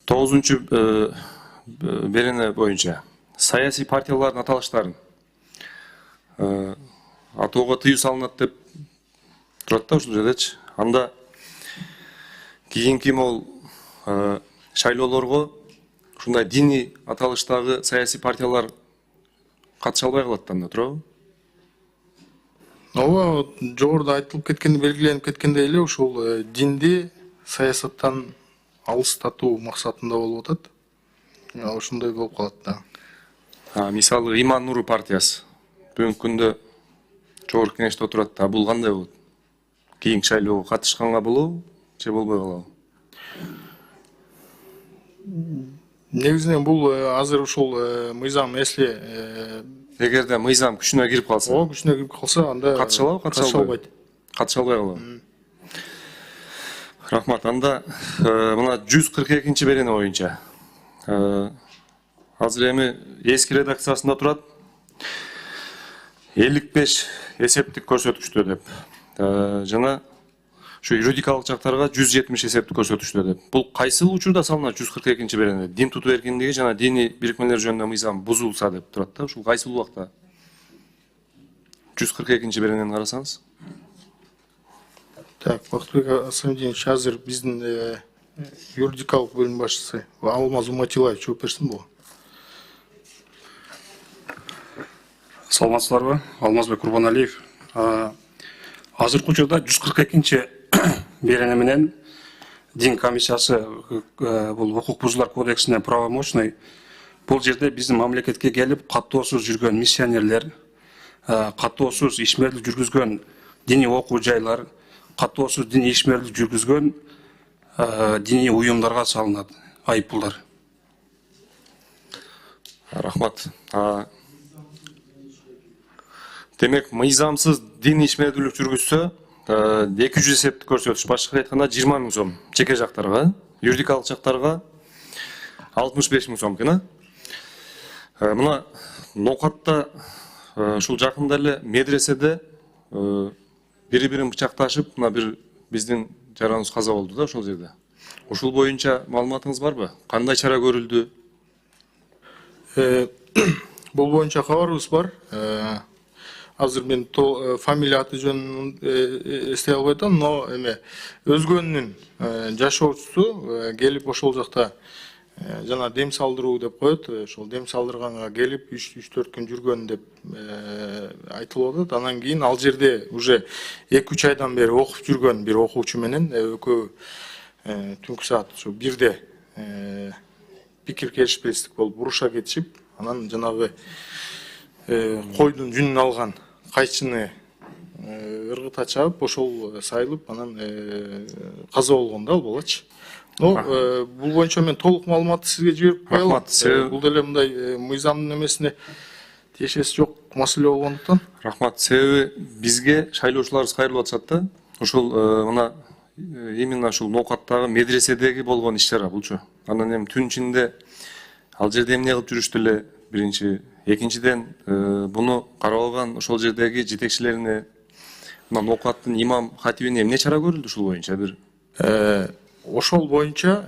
9-чу берене боюнча саясий партиялардын аталыштарын атоого тыюу салынат деп турат да ушул жердечи. Анда кийинки могул шайлоолорго ушундай диний аталыштагы саясий партиялар катыша албай калат да анда, туурабы? Ооба, жогоруда айтылып кеткенде, белгиленип кеткендей эле ушул динди саясаттан алыстатуу максатында болуп атат. Ошондой болуп калат да. Мисалы Иман Нуру партиясы бүгүнкү күндө жогорку кеңеште отурат да, бул кандай болот? Кийинки шайлоого катышканга болобу же болбой калабы? Негизинен бул азыр ушул мыйзам эсли Эгерде мыйзам күчүнө кирип калса, күчүнө кирип калса, анда катыша алабы, катыша албайт? Катыша албай калабы. Рахмат. Анда мына 142-чи берене боюнча азыр эми эски редакциясында турат 55 эсептик көрсөтүктө деп. Жана şu юридикалык жактарга 170 эсептик көрсөтүктө деп. Бул кайсы учурда салынат 142-чи берене? Дин тутуу эркиндиги жана диний бирикмелер жөнүндө мыйзам бузулса деп турат да. Ушул кайсы убакта? 142-чи беренени карасаңыз. Так, Бактыбек Асамдинович, азыр биздин юридикалык бөлүм башчысы Алмаз Уматилаев жооп берсин бул. Саламатсыздарбы? Алмазбек Курбаналиев. Азыркы учурда 142-чи берене менен дин комиссиясы бул укук бузуулар кодексине правомочный. Бул жерде биздин мамлекетке келип каттоосуз жүргөн миссионерлер, каттоосуз ишмерлик жүргүзгөн диний окуу жайлар, каттоосуз диний ишмерлик жүргүзгөн диний уюмдарга салынат айыппулдар. Рахмат. Демек, мыйзамсыз дин ишмердүүлүк жүргүзсө 200 эсептик көрсөтүш, башкача айтканда 20 000 сом жеке жактарга, юридикалык жактарга 65 000 сом экен. Мына ноокатта ушул жакында эле медреседе бири-бирин бычакташып, мына бир биздин жараныбыз каза болду да ошол жерде. Ушул боюнча маалыматыңыз барбы? Кандай чара көрүлдү? Бул боюнча кабарыбыз бар. Азыр мен фамилия аты жөнүн эстей албай атам, но эме өзгөнүн жашоочусу келип ошол жакта жана дем салдыруу деп коет. Ошол дем салдырганга келип 3-4 күн жүргөн деп айтылып атат. Анан кийин ал жерде уже 2-3 айдан бери окуп жүргөн бир окуучу менен экөө түнкү саат ушу 1-де пикир келишпестик болуп уруша кетишип, анан жанагы койдун жүнүн алган кайчыны ыргыта чабып, ошол сайылып, анан каза болгон да ал балачы. Но бул боюнча мен толук маалыматты сизге жиберип коелу. Рахмат. Бул деле мындай мыйзамдын эмесине тиешеси жок маселе болгондуктан. Рахмат. Себеби бизге шайлоочуларыбыз кайрылып атышат да. Ушул мына именно ушул ноокаттагы медреседеги болгон иш-чара булчу. Анан эми түн ичинде ал жерде эмне кылып жүрүштү эле биринчи, экинчиден буну карабалган ошол жердеги жетекчилерине, мына ноокаттын имам хатибине эмне чара көрүлдү ушул боюнча бир? Ошол боюнча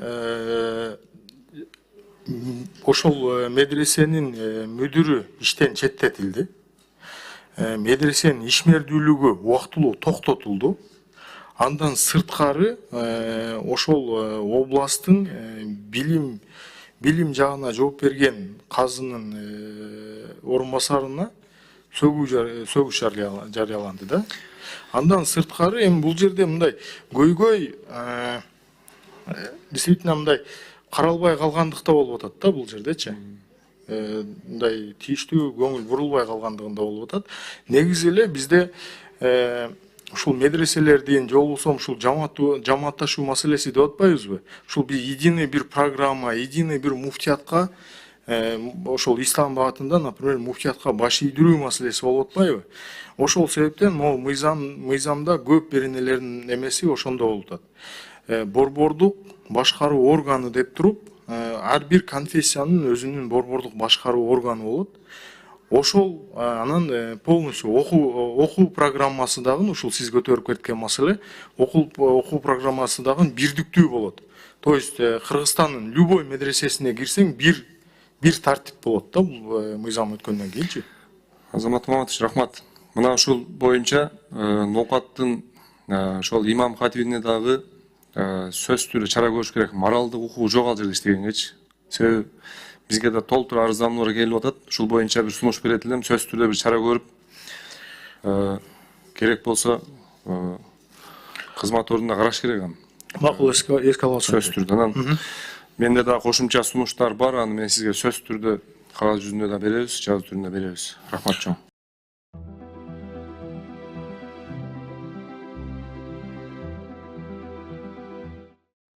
ошол медресенин мүдүрү иштен четтетилди. Медресенин ишмердүүлүгү убактылуу токтотулду. Андан сырткары ошол областтын билим жагына жооп берген казынын орун басарына сөгүш жарыяланды да. Андан сырткары эми бул жерде мындай көйгөй действительно мындай каралбай калгандыкта болуп атат да бул жердечи. Мындай тийиштүү көңүл бурулбай калгандыгында болуп атат. Негизи эле бизде ушул медреселердин же болбосо ушул жамаатташуу маселеси деп атпайбызбы? Ушул бир единый бир программа, единый бир муфтиятка ошол ислам багытында, например, муфтиятка баш ийдирүү маселеси болуп атпайбы? Ошол себептен могу мыйзамда көп беренелердин эмеси ошондо болуп атат. Борбордук башкаруу органы деп туруп, ар бир конфессиянын өзүнүн борбордук башкаруу органы болот. Ошол анан полностью окуу программасы дагы ушул сиз көтөрүп кеткен маселе, окуу программасы дагы бирдиктүү болот. То есть Кыргызстандын любой медресесине кирсең бир тартип болот да бул мыйзам өткөндөн кийинчи. Азамат Маматович, рахмат. Мына ушул боюнча ноокаттын ошол имам хатибине дагы сөз түрдө чара көрүш керек. Моралдык укугу жок ал жерде иштегенгечи. Себеби бизге да толтура арыздануулар келип атат. Ушул боюнча бир сунуш берет элем, сөз түрдө бир чара көрүп керек болсо кызмат ордуна караш керек аны. Макул, эске аласың. Сөз түрдө. Анан менде да кошумча сунуштар бар, аны мен сизге сөз түрдө кагаз жүзүндө да беребиз, жазуу түрүндө беребиз. Рахмат чоң.